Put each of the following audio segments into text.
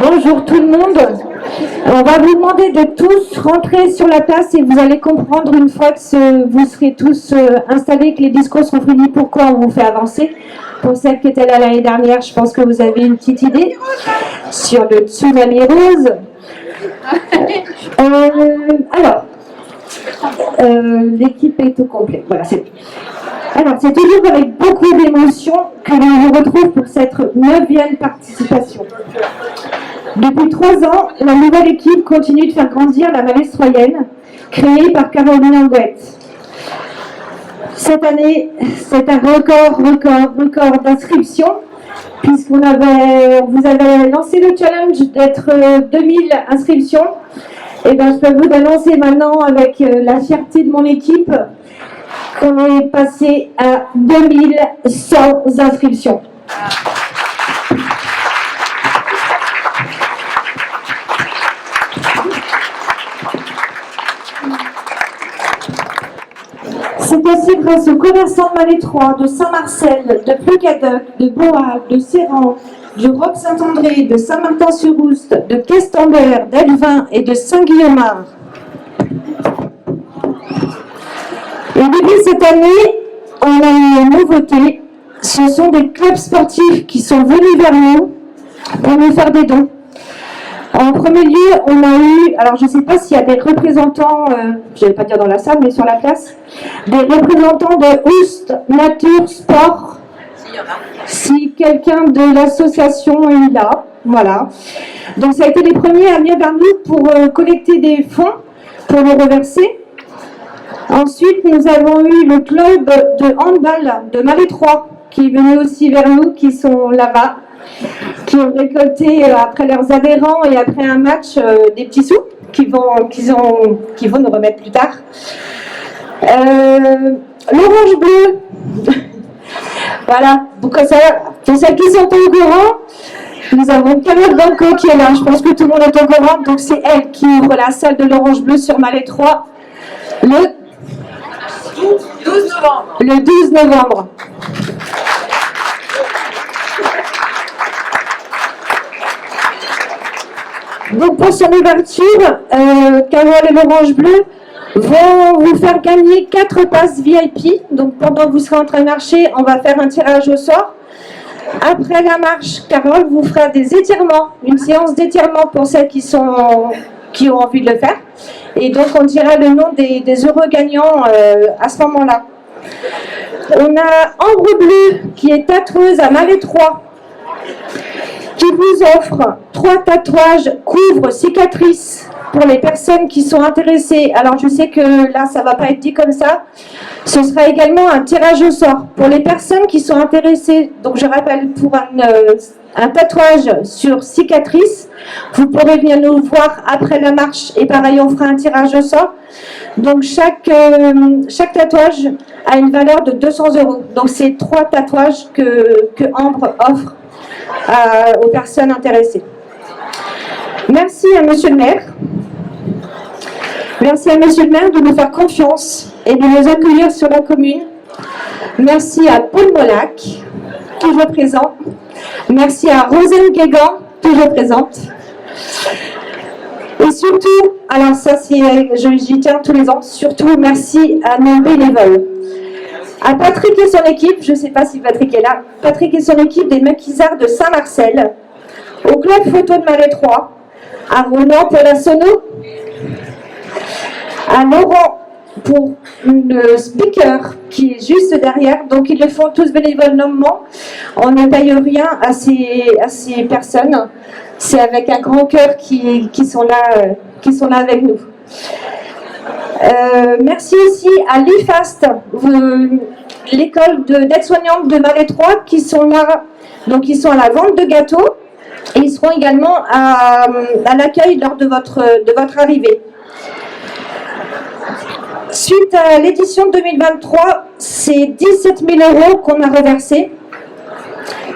Bonjour tout le monde. On va vous demander de tous rentrer sur la place et vous allez comprendre une fois que vous serez tous installés, que les discours seront finis, pourquoi on vous fait avancer. Pour celles qui étaient là l'année dernière, je pense que vous avez une petite idée sur le tsunami rose. Alors, l'équipe est au complet. Voilà, c'est. Alors, c'est toujours avec beaucoup d'émotion que l'on vous retrouve pour cette 9e participation. Depuis 3 ans, la nouvelle équipe continue de faire grandir la Malestroyenne, créée par Caroline Angouette. Cette année, c'est un record d'inscriptions, puisqu'on vous avez lancé le challenge d'être 2000 inscriptions. Et bien, je peux vous annoncer maintenant, avec la fierté de mon équipe, qu'on est passé à 2100 inscriptions. C'est aussi grâce aux commerçants de Malétroit, de Saint-Marcel, de Pleugadec, de Boal, de Séran, du Roc Saint-André, de Saint-Martin-sur-Oust, de Questembert, d'Elvin et de Saint-Guillaumard. Et depuis cette année, on a une nouveauté. Ce sont des clubs sportifs qui sont venus vers nous pour nous faire des dons. En premier lieu, on a eu, alors je ne sais pas s'il y a des représentants, je ne vais pas dire dans la salle, mais sur la place, des représentants de Oust Nature Sport. Si quelqu'un de l'association est là, voilà. Donc ça a été les premiers à venir vers nous pour collecter des fonds, pour les reverser. Ensuite, nous avons eu le club de handball de Malétroit, qui est venu aussi vers nous, qui sont là-bas, qui ont récolté après leurs adhérents et après un match des petits sous qu'ils vont nous remettre plus tard. L'orange bleu, voilà, pour celles qui sont au courant, nous avons Carole Banco qui est là, je pense que tout le monde est au courant, donc c'est elle qui ouvre la salle de l'orange bleu sur Malétroit le 12 novembre. Donc pour son ouverture, Carole et l'Orange Bleu vont vous faire gagner 4 passes VIP. Donc pendant que vous serez en train de marcher, on va faire un tirage au sort. Après la marche, Carole vous fera des étirements, une séance d'étirement pour celles qui ont envie de le faire. Et donc on dira le nom des heureux gagnants à ce moment-là. On a Ambre Bleu qui est tatoueuse à Malétroit, qui vous offre 3 tatouages couvre-cicatrices pour les personnes qui sont intéressées. Alors je sais que là ça ne va pas être dit comme ça. Ce sera également un tirage au sort pour les personnes qui sont intéressées. Donc je rappelle, pour un tatouage sur cicatrice, vous pourrez venir nous voir après la marche et pareil on fera un tirage au sort. Donc chaque tatouage a une valeur de 200 €. Donc c'est 3 tatouages que Ambre offre aux personnes intéressées. Merci à Monsieur le maire. Merci à Monsieur le maire de nous faire confiance et de nous accueillir sur la commune. Merci à Paul Molac, toujours présent. Merci à Rosane Guégan, toujours présente. Et surtout, alors ça j'y tiens tous les ans, surtout merci à nos bénévoles. À Patrick et son équipe, je ne sais pas si Patrick est là, Patrick et son équipe des maquisards de Saint-Marcel, au club photo de Malétroit, à Ronan pour la sono, à Laurent pour le speaker qui est juste derrière, donc ils le font tous bénévolement, on ne paye rien à ces personnes, c'est avec un grand cœur qui sont là avec nous. Merci aussi à l'IFAST, l'école d'aide-soignante de Malétroit, qui sont là, donc ils sont à la vente de gâteaux et ils seront également à l'accueil lors de votre arrivée. Suite à l'édition 2023, c'est 17 000 € qu'on a reversé,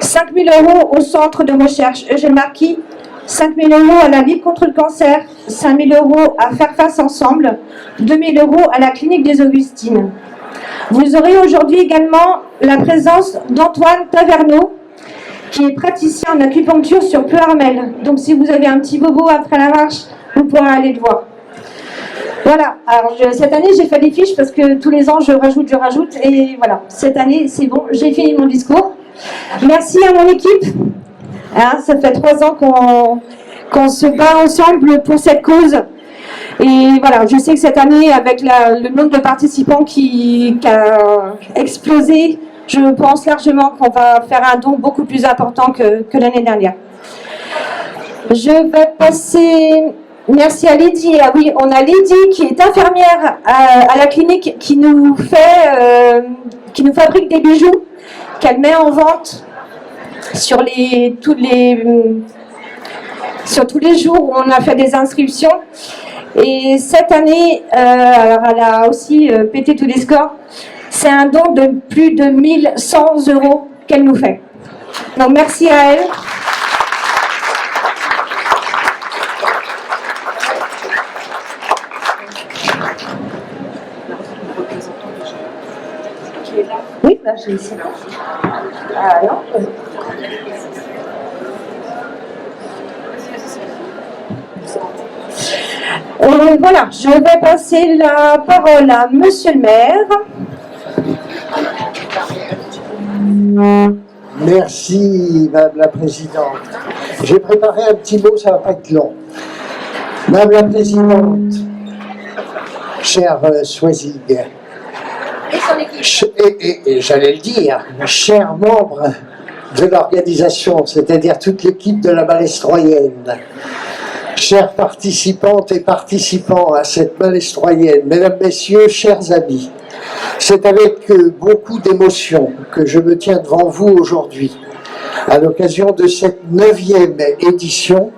5 000 € au centre de recherche Eugène Marquis, 5 000 € à la Ligue contre le cancer, 5 000 € à Faire face ensemble, 2 000 € à la clinique des Augustines. Vous aurez aujourd'hui également la présence d'Antoine Taverneau, qui est praticien en acupuncture sur Pleuharmel. Donc si vous avez un petit bobo après la marche, vous pourrez aller le voir. Voilà, alors cette année j'ai fait des fiches parce que tous les ans je rajoute, et voilà, cette année c'est bon, j'ai fini mon discours. Merci à mon équipe, hein, ça fait 3 ans qu'on se bat ensemble pour cette cause. Et voilà, je sais que cette année, avec le nombre de participants qui a explosé, je pense largement qu'on va faire un don beaucoup plus important que l'année dernière. Je vais passer... Merci à Lydie. Ah oui, on a Lydie qui est infirmière à la clinique qui nous fabrique des bijoux qu'elle met en vente sur tous les jours où on a fait des inscriptions. Et cette année, alors elle a aussi pété tous les scores. C'est un don de plus de 1100 € qu'elle nous fait. Donc merci à elle. Oui, là j'ai ici. Ah non. Voilà, je vais passer la parole à Monsieur le maire. Merci, Madame la Présidente. J'ai préparé un petit mot, ça ne va pas être long. Madame la Présidente, chère Swazig, et j'allais le dire, chers membres de l'organisation, c'est-à-dire toute l'équipe de la Malestroyenne, chères participantes et participants à cette Malestroyenne, mesdames, messieurs, chers amis, c'est avec beaucoup d'émotion que je me tiens devant vous aujourd'hui, à l'occasion de cette 9e édition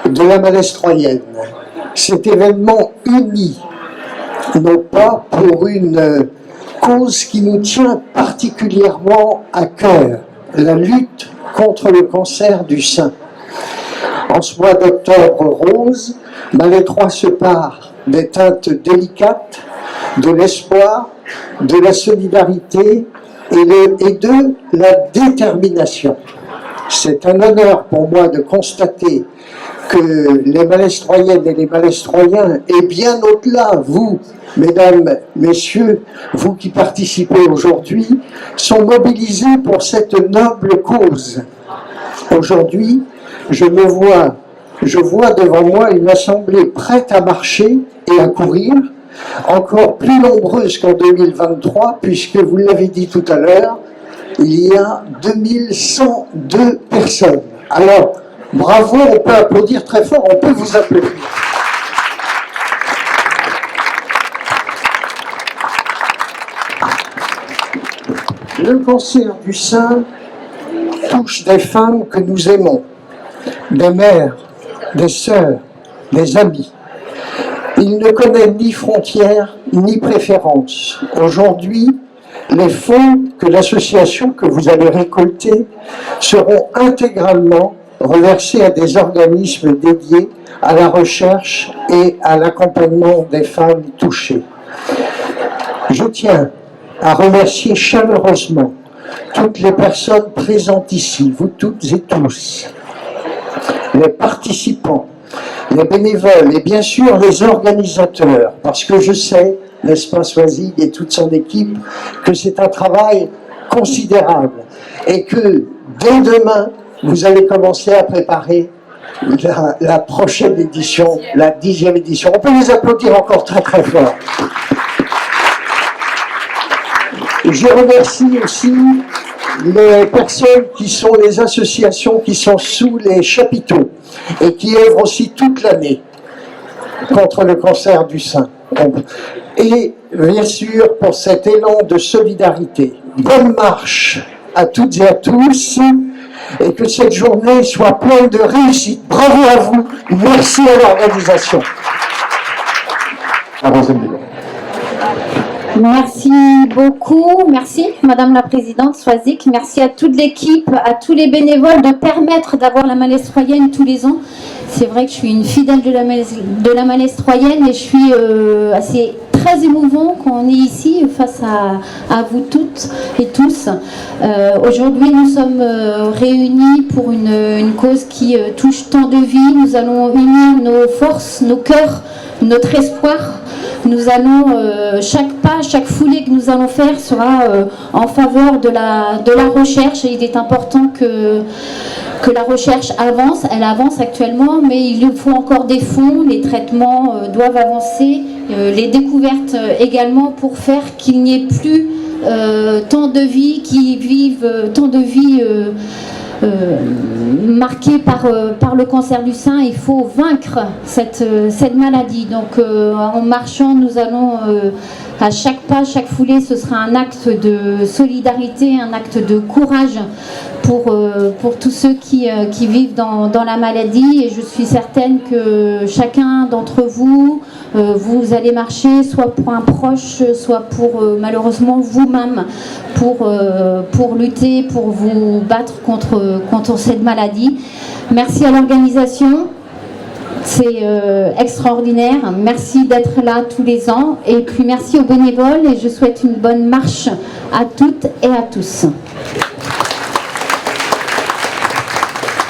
de la Malestroyenne. Cet événement uni, non pas pour une cause qui nous tient particulièrement à cœur, la lutte contre le cancer du sein. En ce mois d'octobre rose, Malétroit se pare des teintes délicates, de l'espoir, de la solidarité et de la détermination. C'est un honneur pour moi de constater que les Malestroyennes et les Malestroyens, et bien au-delà, vous, mesdames, messieurs, vous qui participez aujourd'hui, sont mobilisés pour cette noble cause. Aujourd'hui, je vois devant moi une assemblée prête à marcher et à courir, encore plus nombreuse qu'en 2023, puisque vous l'avez dit tout à l'heure, il y a 2102 personnes. Alors, bravo, on peut applaudir très fort, on peut vous applaudir. Le cancer du sein touche des femmes que nous aimons, des mères, des sœurs, des amis. Il ne connaît ni frontières, ni préférences. Aujourd'hui, les fonds que l'association que vous allez récolter seront intégralement reversés à des organismes dédiés à la recherche et à l'accompagnement des femmes touchées. Je tiens à remercier chaleureusement toutes les personnes présentes ici, vous toutes et tous, les participants, les bénévoles et bien sûr les organisateurs, parce que je sais, n'est-ce pas Swazig et toute son équipe, que c'est un travail considérable et que dès demain, vous allez commencer à préparer la prochaine édition, la 10e édition. On peut les applaudir encore très très fort. Je remercie aussi les personnes qui sont les associations qui sont sous les chapiteaux et qui œuvrent aussi toute l'année contre le cancer du sein. Et bien sûr pour cet élan de solidarité. Bonne marche à toutes et à tous et que cette journée soit pleine de réussite. Bravo à vous, merci à l'organisation. Merci beaucoup, merci Madame la Présidente Swazig, merci à toute l'équipe, à tous les bénévoles de permettre d'avoir la Malestroyenne tous les ans. C'est vrai que je suis une fidèle de la Malestroyenne et je suis assez très très émouvant quand on est ici face à vous toutes et tous. Aujourd'hui, nous sommes réunis pour une cause qui touche tant de vies. Nous allons unir nos forces, nos cœurs, notre espoir. Nous allons, chaque pas, chaque foulée que nous allons faire sera en faveur de la recherche. Et il est important que la recherche avance. Elle avance actuellement, mais il lui faut encore des fonds. Les traitements doivent avancer, les découvertes également, pour faire qu'il n'y ait plus tant de vies qui vivent, tant de vies marquées par le cancer du sein. Il faut vaincre cette maladie. Donc en marchant, nous allons à chaque pas, chaque foulée, ce sera un acte de solidarité, un acte de courage pour tous ceux qui vivent dans la maladie. Et je suis certaine que chacun d'entre vous, vous allez marcher soit pour un proche, soit pour malheureusement vous-même, pour lutter, pour vous battre contre cette maladie. Merci à l'organisation. C'est extraordinaire. Merci d'être là tous les ans. Et puis merci aux bénévoles. Et je souhaite une bonne marche à toutes et à tous.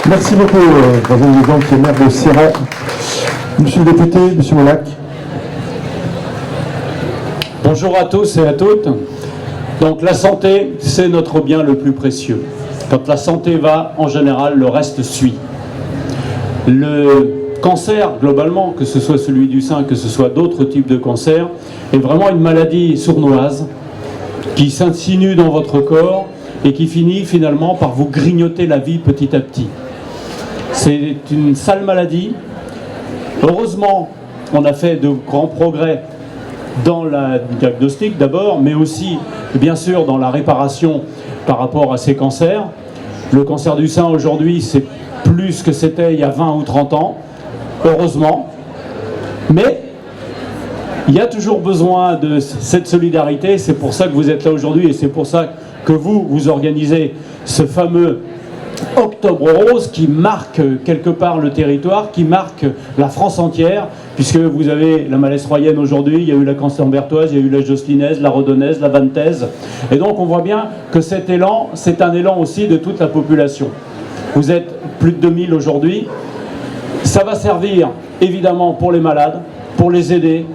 Merci beaucoup, Madame Lézan, qui est maire de Céret. Monsieur le député, Monsieur Molac. Bonjour à tous et à toutes. Donc la santé, c'est notre bien le plus précieux. Quand la santé va, en général, le reste suit. Le cancer, globalement, que ce soit celui du sein, que ce soit d'autres types de cancers, est vraiment une maladie sournoise qui s'insinue dans votre corps et qui finit finalement par vous grignoter la vie petit à petit. C'est une sale maladie. Heureusement, on a fait de grands progrès dans le diagnostic d'abord, mais aussi, bien sûr, dans la réparation par rapport à ces cancers. Le cancer du sein aujourd'hui, c'est plus ce que c'était il y a 20 ou 30 ans, heureusement. Mais il y a toujours besoin de cette solidarité. C'est pour ça que vous êtes là aujourd'hui et c'est pour ça que vous organisez ce fameux Octobre Rose qui marque quelque part le territoire, qui marque la France entière, puisque vous avez la Malestroyenne aujourd'hui, il y a eu la Camsembertoise, il y a eu la Josselinaise, la Redonnaise, la Vantaise. Et donc on voit bien que cet élan, c'est un élan aussi de toute la population. Vous êtes plus de 2000 aujourd'hui. Ça va servir évidemment pour les malades, pour les aider,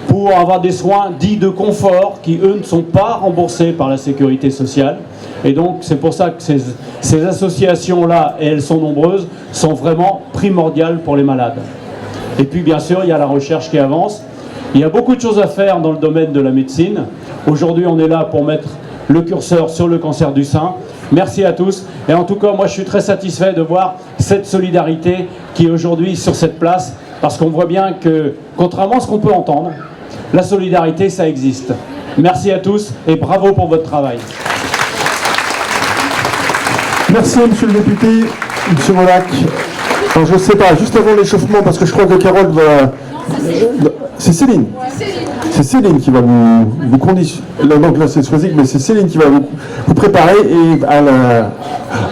pour avoir des soins dits de confort qui, eux, ne sont pas remboursés par la sécurité sociale. Et donc, c'est pour ça que ces associations-là, et elles sont nombreuses, sont vraiment primordiales pour les malades. Et puis, bien sûr, il y a la recherche qui avance. Il y a beaucoup de choses à faire dans le domaine de la médecine. Aujourd'hui, on est là pour mettre le curseur sur le cancer du sein. Merci à tous. Et en tout cas, moi, je suis très satisfait de voir cette solidarité qui est aujourd'hui sur cette place, parce qu'on voit bien que, contrairement à ce qu'on peut entendre, la solidarité, ça existe. Merci à tous et bravo pour votre travail. Merci, Monsieur le député, Monsieur Molac. Alors, je ne sais pas, juste avant l'échauffement, parce que je crois que Carole va... C'est Céline. C'est Céline qui va vous conditionner. Donc là, c'est Swazik, mais c'est Céline qui va vous préparer et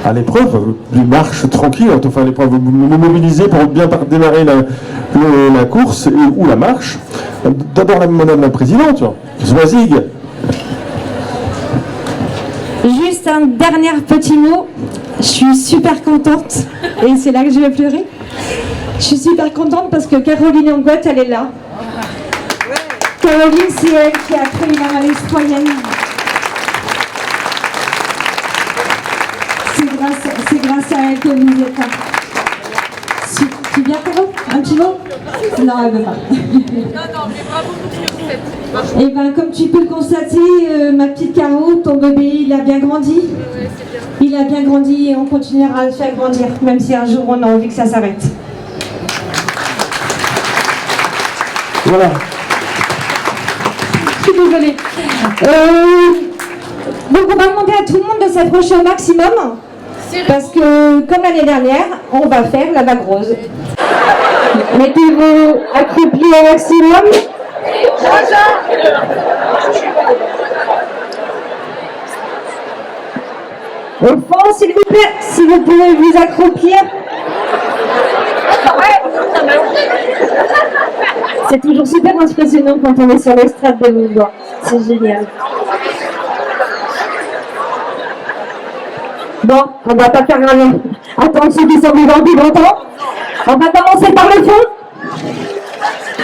à l'épreuve d'une marche tranquille, enfin l'épreuve, vous vous mobilisez pour bien démarrer la course ou la marche. D'abord, Madame la Présidente, Swazik. Juste un dernier petit mot. Je suis super contente, et c'est là que je vais pleurer. Je suis super contente parce que Caroline Angotte, elle est là. Caroline, c'est elle qui a créé la Malestroyenne. C'est grâce à elle que vous êtes là. Tu viens, Caro? Un petit mot? Non, elle ne veut pas. Non, mais bravo pour ce que vous faites. Eh bien, comme tu peux le constater, ma petite Caro, ton bébé, il a bien grandi. Ouais, c'est bien. Il a bien grandi et on continuera à le faire grandir, même si un jour on a envie que ça s'arrête. Voilà. Je suis désolée. Donc on va demander à tout le monde de s'approcher au maximum. Parce que, comme l'année dernière, on va faire la vague rose. Mettez-vous accroupis au maximum. Au fond, s'il vous plaît, si vous pouvez vous accroupir. C'est toujours super impressionnant quand on est sur l'estrade de Montblanc. C'est génial. Bon, on va pas faire attendre ceux qui sont vivants plus longtemps. On va commencer par le fond.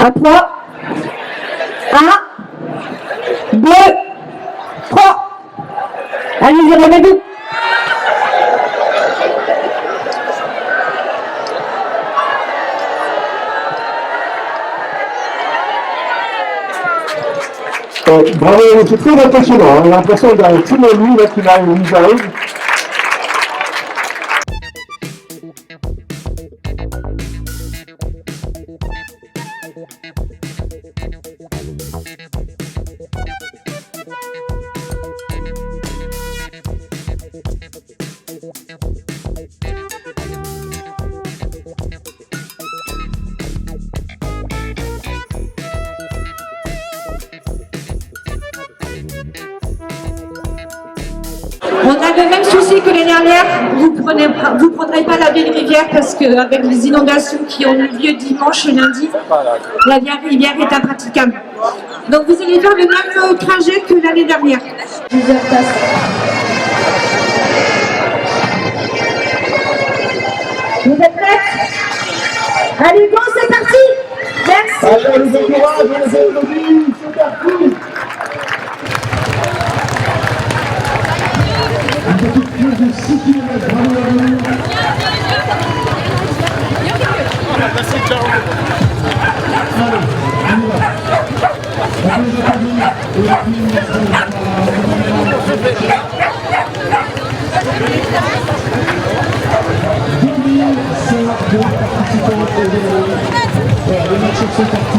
À 3. 1, 2, 3. Allez-y, remettez-vous. Bravo, c'est très impressionnant. On a l'impression qu'il y a un petit lui là qui nous arrive. On a le même souci que l'année dernière. Vous prendrez pas la vieille rivière parce qu'avec les inondations qui ont eu lieu dimanche et lundi, la vieille rivière est impraticable. Donc vous allez faire le même trajet que l'année dernière. Vous êtes prêts? Allez, go, c'est parti! Merci! Allez, on les encourage, on les applaudit, c'est parti! Un petit peu de 6 km, bravo à vous! Allez, on y va! On peut les applaudir, et puis les matchs sont partis.